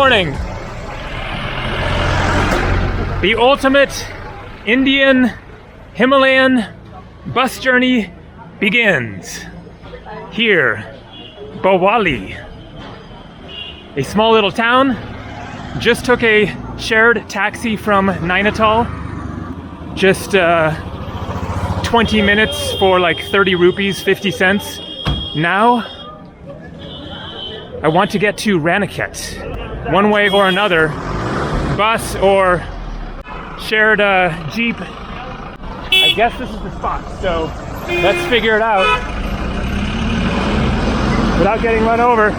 morning. The ultimate Indian Himalayan bus journey begins. Here, Bawali, a small little town. Just took a shared taxi from Nainital. Just 20 minutes for like 30 rupees, 50 cents. Now, I want to get to Raniket. One way or another, bus or shared Jeep. I guess this is the spot, so let's figure it out without getting run over.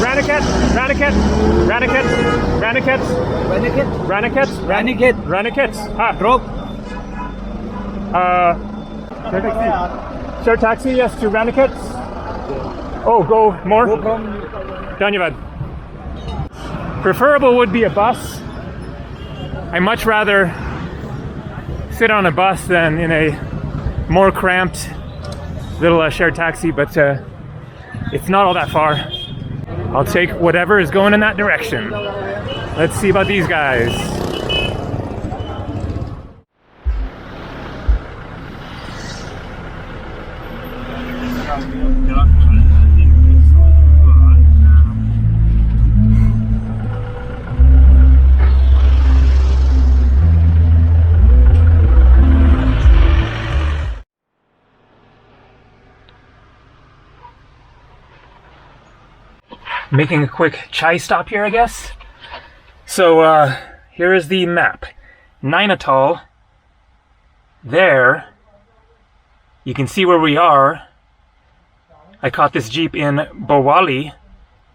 Raniket, Raniket, Raniket, Raniket, Raniket, Raniket, Raniket, Raniket. Ah, drop. Share taxi, yes, to Raniket. Oh, go more? Go from Dhanyavad. Preferable would be a bus. I much rather sit on a bus than in a more cramped little shared taxi, but it's not all that far. I'll take whatever is going in that direction. Let's see about these guys. Making a quick chai stop here, I guess. So here is the map. Nainital. There. You can see where we are. I caught this Jeep in Bawali,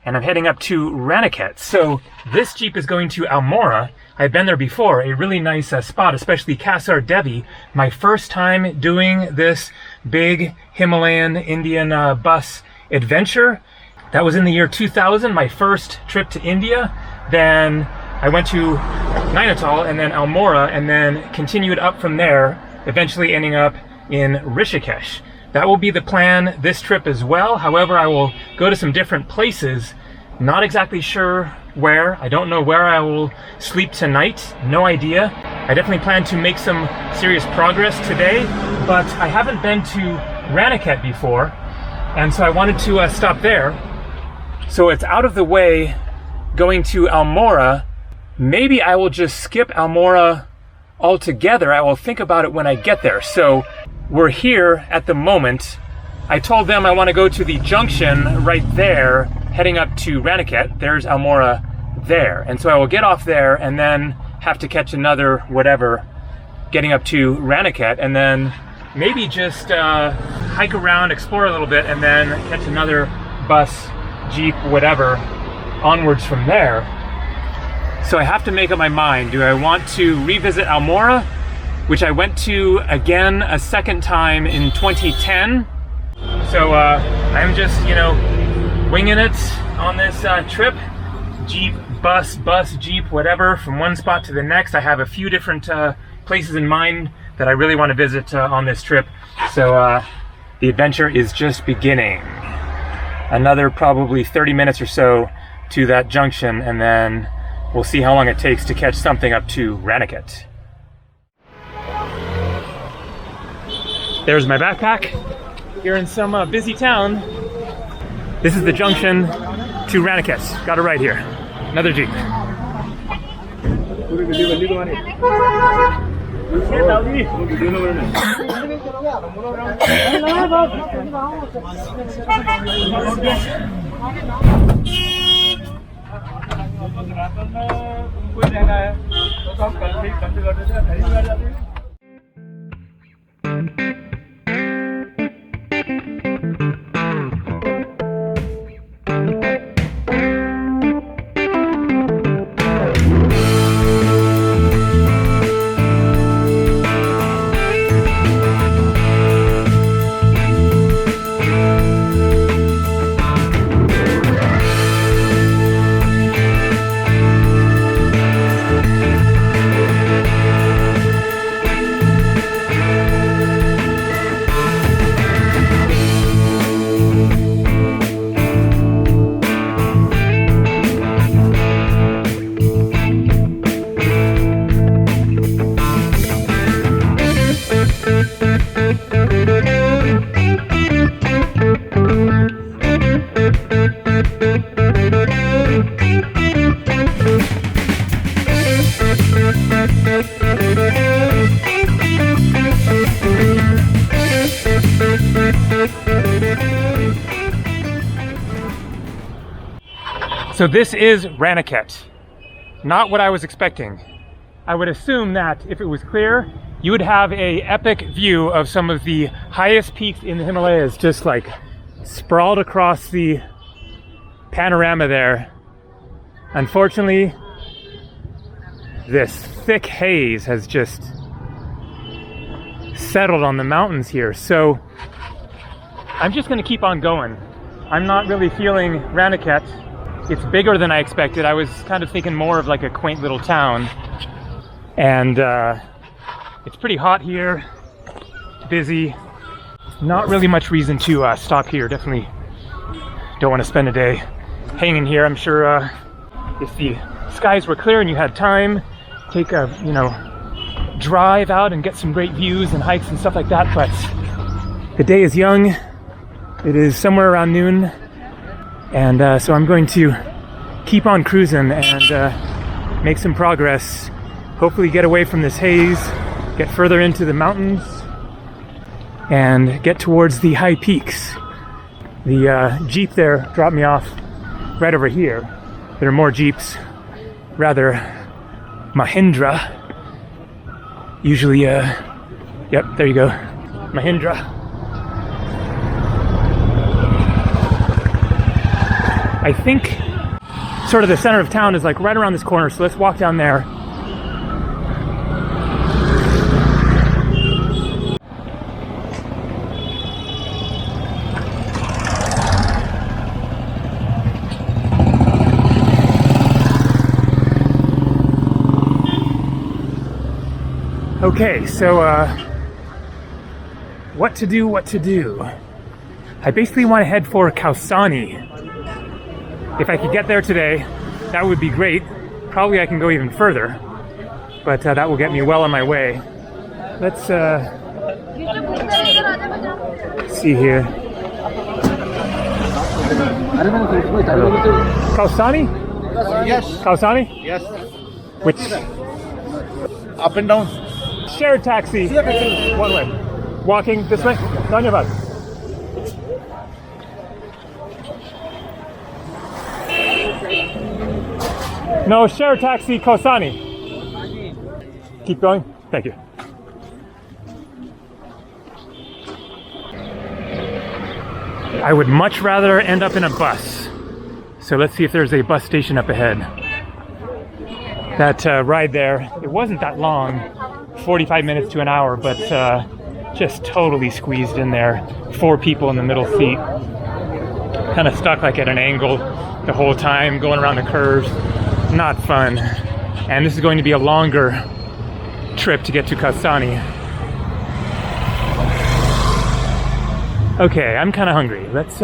and I'm heading up to Raniket. So this Jeep is going to Almora. I've been there before, a really nice spot, especially Kasar Devi. My first time doing this big Himalayan Indian bus adventure. That was in the year 2000, my first trip to India. Then I went to Nainital and then Almora and then continued up from there, eventually ending up in Rishikesh. That will be the plan this trip as well. However, I will go to some different places. Not exactly sure where. I don't know where I will sleep tonight. No idea. I definitely plan to make some serious progress today, but I haven't been to Raniket before, and so I wanted to stop there. So it's out of the way going to Almora. Maybe I will just skip Almora altogether. I will think about it when I get there. So we're here at the moment. I told them I want to go to the junction right there, heading up to Raniket. There's Almora there. And so I will get off there and then have to catch another whatever, getting up to Raniket, and then maybe just hike around, explore a little bit, and then catch another bus, Jeep, whatever, onwards from there. So I have to make up my mind. Do I want to revisit Almora, which I went to again a second time in 2010? So I'm just, winging it on this trip. Jeep, bus, Jeep, whatever, from one spot to the next. I have a few different places in mind that I really want to visit on this trip. So the adventure is just beginning. Another probably 30 minutes or so to that junction, and then we'll see how long it takes to catch something up to Raniket. There's my backpack here in some busy town. This is the junction to Raniket. Got it right here. Another Jeep. So this is Ranakhet. Not what I was expecting. I would assume that if it was clear, you would have a epic view of some of the highest peaks in the Himalayas just like sprawled across the panorama there. Unfortunately, this thick haze has just settled on the mountains here, so I'm just going to keep on going. I'm not really feeling Ranakhet. It's bigger than I expected. I was kind of thinking more of like a quaint little town. And it's pretty hot here, busy. Not really much reason to stop here. Definitely don't want to spend a day hanging here. I'm sure if the skies were clear and you had time, take a, drive out and get some great views and hikes and stuff like that. But the day is young. It is somewhere around noon. And so I'm going to keep on cruising and make some progress. Hopefully get away from this haze, get further into the mountains, and get towards the high peaks. The Jeep there dropped me off right over here. There are more Jeeps, rather Mahindra. Usually, yep, there you go, Mahindra. I think sort of the center of town is like right around this corner, so let's walk down there. Okay, so what to do? I basically want to head for Kausani. If I could get there today, that would be great. Probably I can go even further, but that will get me well on my way. Let's see here. Kausani? Yes. Kausani? Yes. Which? Up and down. Shared taxi. One way. Walking this way? Dhanyavad. No, share taxi Kausani. Keep going. Thank you. I would much rather end up in a bus. So let's see if there's a bus station up ahead. That ride there, it wasn't that long, 45 minutes to an hour, but just totally squeezed in there. 4 people in the middle seat. Kind of stuck like at an angle the whole time, going around the curves. Not fun. And this is going to be a longer trip to get to Kausani. Okay, I'm kind of hungry. Let's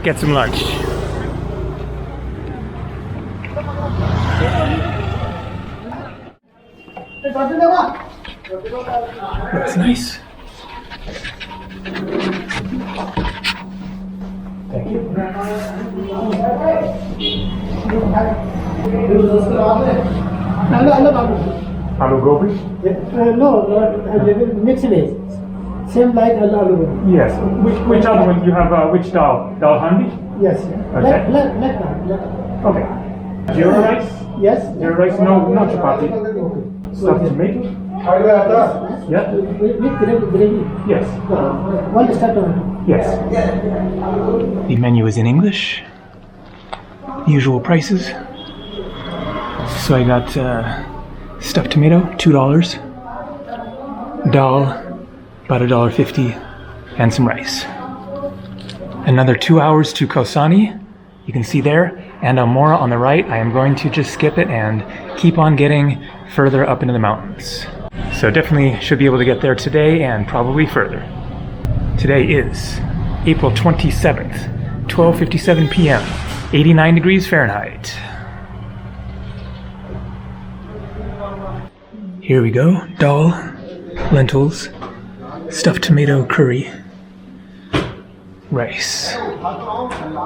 get some lunch. Looks nice. Thank you. Aloo gobi? No, mixed veg. Same like aloo gobi. Yes. Which other one? You have which dal? Dal handi? Yes. Okay. Okay. Jeera rice? Yes. Jeera rice? No chapati. Stuffed tomato? Yeah. With gravy. Yes. One starter. Yes. The menu is in English. Usual prices. So I got stuffed tomato, $2. Dal, about $1.50, and some rice. Another 2 hours to Kausani. You can see there, and Almora on the right. I am going to just skip it and keep on getting further up into the mountains. So definitely should be able to get there today and probably further. Today is April 27th, 12:57 p.m., 89 degrees Fahrenheit. Here we go, dal, lentils, stuffed tomato curry, rice.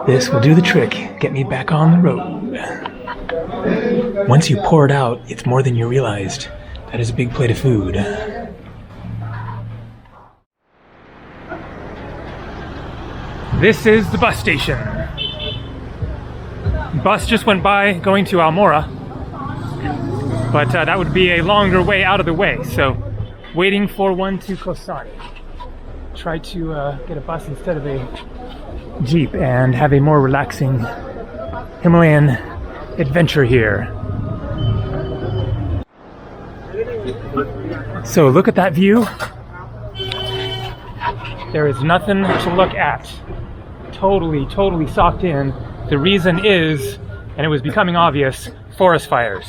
This will do the trick, get me back on the road. once you pour it out, it's more than you realized. That is a big plate of food. This is the bus station. Bus just went by going to Almora, but that would be a longer way out of the way, so waiting for one to Kosani. Try to get a bus instead of a Jeep and have a more relaxing Himalayan adventure here. So look at that view. There is nothing to look at. Totally socked in. The reason is, and it was becoming obvious, forest fires.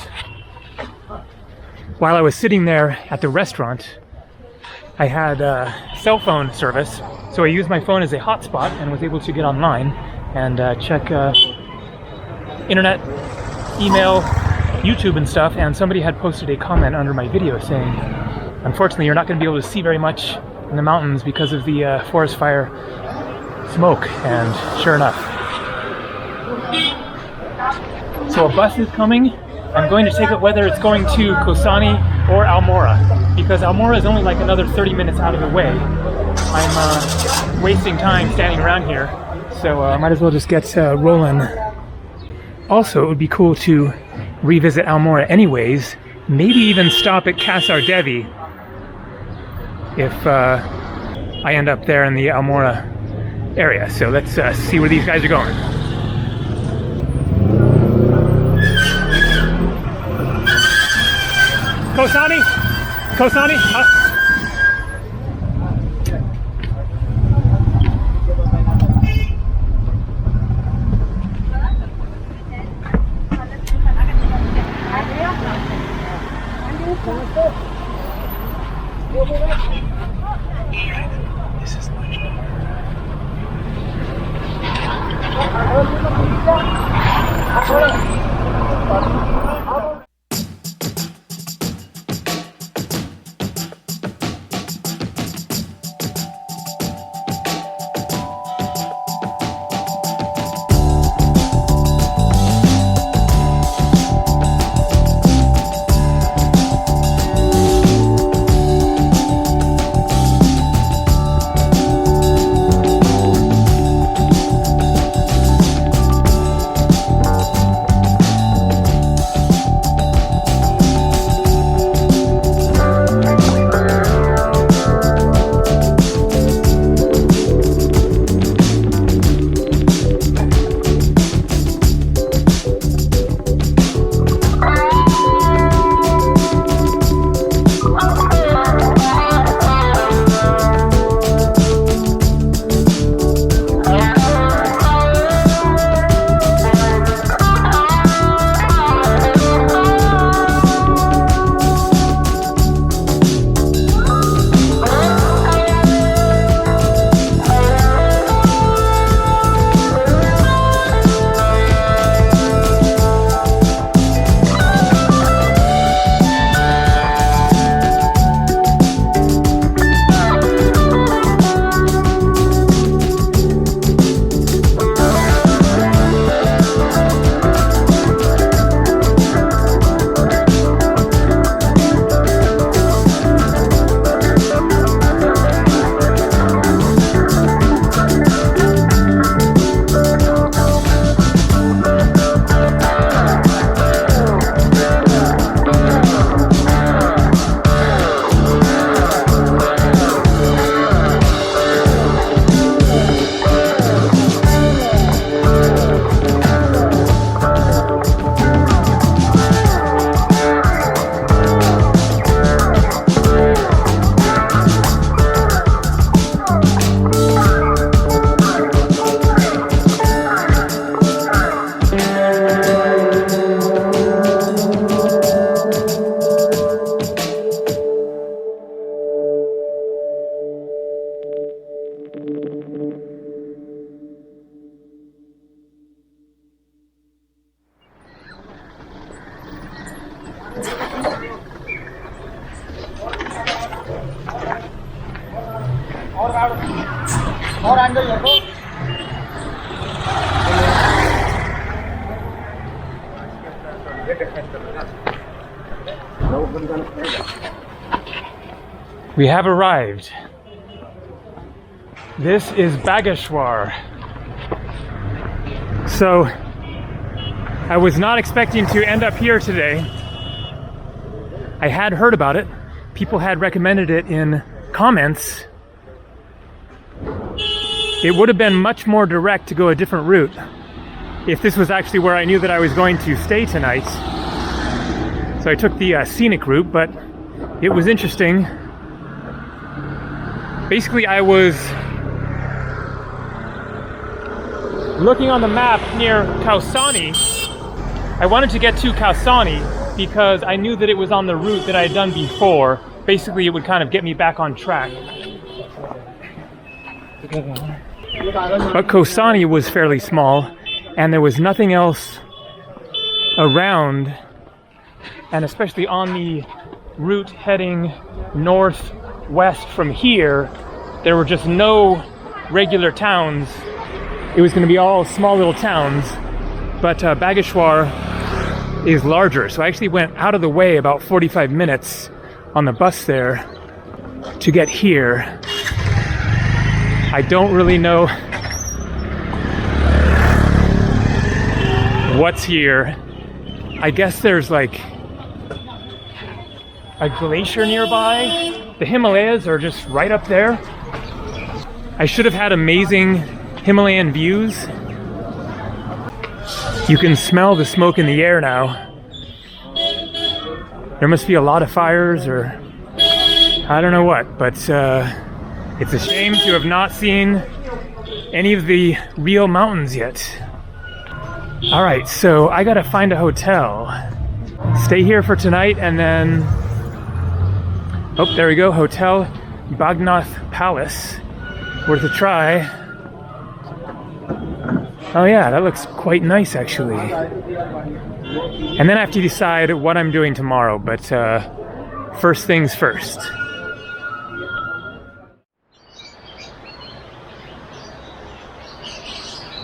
While I was sitting there at the restaurant, I had cell phone service, so I used my phone as a hotspot and was able to get online and check internet, email, YouTube and stuff, and somebody had posted a comment under my video saying, unfortunately you're not going to be able to see very much in the mountains because of the forest fire smoke, and sure enough. So a bus is coming. I'm going to take it whether it's going to Kosani or Almora, because Almora is only like another 30 minutes out of the way. I'm wasting time standing around here, so I might as well just get rolling. Also, it would be cool to revisit Almora anyways, maybe even stop at Kasar Devi if I end up there in the Almora area. So let's see where these guys are going. Kosani? Kosani? This is much better. और अंदर देखो We have arrived. This is Bageshwar. So, I was not expecting to end up here today. I had heard about it. People had recommended it in comments. It would have been much more direct to go a different route if this was actually where I knew that I was going to stay tonight. So I took the scenic route, but it was interesting. Basically, I was looking on the map near Kausani. I wanted to get to Kausani because I knew that it was on the route that I had done before. Basically, it would kind of get me back on track. But Kausani was fairly small, and there was nothing else around, and especially on the route heading northwest from here, there were just no regular towns. It was going to be all small little towns, but Bageshwar is larger, so I actually went out of the way about 45 minutes on the bus there to get here. I don't really know what's here. I guess there's like a glacier nearby. The Himalayas are just right up there. I should have had amazing Himalayan views. You can smell the smoke in the air now. There must be a lot of fires or I don't know what, but it's a shame to have not seen any of the real mountains yet. All right, so I gotta find a hotel. Stay here for tonight and then, oh, there we go, Hotel Bagnath Palace. Worth a try. Oh yeah, that looks quite nice actually. And then I have to decide what I'm doing tomorrow, but first things first.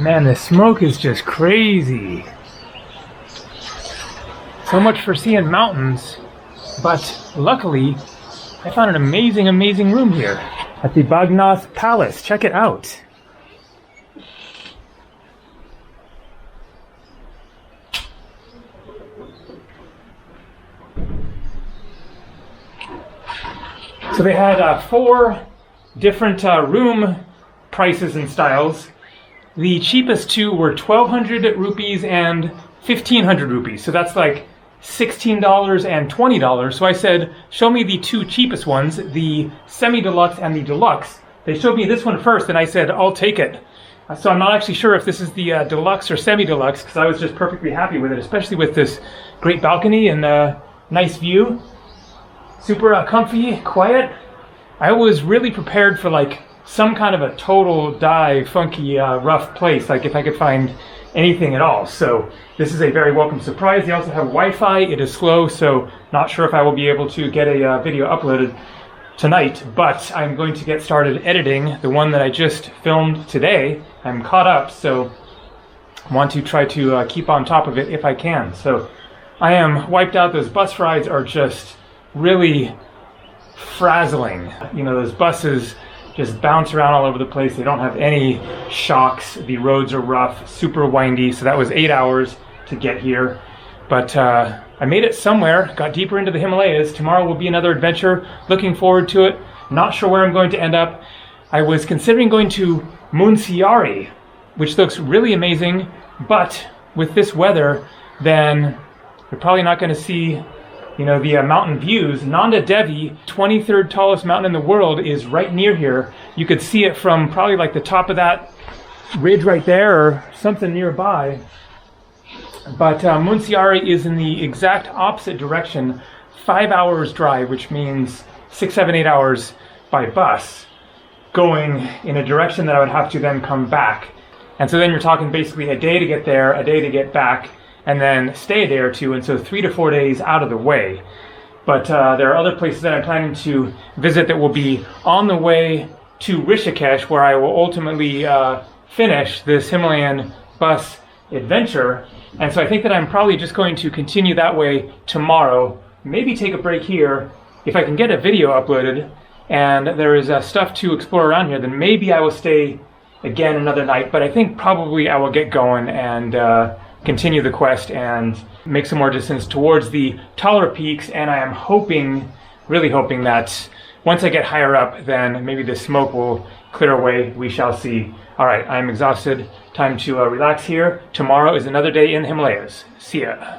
Man, the smoke is just crazy. So much for seeing mountains, but luckily I found an amazing room here at the Bagnath Palace. Check it out. So they had 4 different room prices and styles. The cheapest 2 were 1,200 rupees and 1,500 rupees. So that's like $16 and $20. So I said, show me the 2 cheapest ones, the semi-deluxe and the deluxe. They showed me this one first and I said, I'll take it. So I'm not actually sure if this is the deluxe or semi-deluxe because I was just perfectly happy with it, especially with this great balcony and nice view. Super comfy, quiet. I was really prepared for like some kind of a total dive, funky, rough place, like if I could find anything at all. So this is a very welcome surprise. They also have Wi-Fi. It is slow, so not sure if I will be able to get a video uploaded tonight, but I'm going to get started editing the one that I just filmed today. I'm caught up, so I want to try to keep on top of it if I can. So I am wiped out. Those bus rides are just really frazzling. You know, those buses just bounce around all over the place. They don't have any shocks. The roads are rough, super windy. So that was 8 hours to get here. But I made it somewhere, got deeper into the Himalayas. Tomorrow will be another adventure. Looking forward to it. Not sure where I'm going to end up. I was considering going to Munsiari, which looks really amazing. But with this weather, then you're probably not going to see, you know, the mountain views. Nanda Devi, 23rd tallest mountain in the world, is right near here. You could see it from probably like the top of that ridge right there or something nearby. But Munsiari is in the exact opposite direction, 5 hours drive, which means 6, 7, 8 hours by bus, going in a direction that I would have to then come back. And so then you're talking basically a day to get there, a day to get back, and then stay a day or two, and so 3 to 4 days out of the way. But there are other places that I'm planning to visit that will be on the way to Rishikesh, where I will ultimately finish this Himalayan bus adventure. And so I think that I'm probably just going to continue that way tomorrow, maybe take a break here. If I can get a video uploaded and there is stuff to explore around here, then maybe I will stay again another night. But I think probably I will get going and continue the quest and make some more distance towards the taller peaks. And I am hoping, really hoping, that once I get higher up, then maybe the smoke will clear away. We shall see. All right, I'm exhausted. Time to relax here. Tomorrow is another day in the Himalayas. See ya.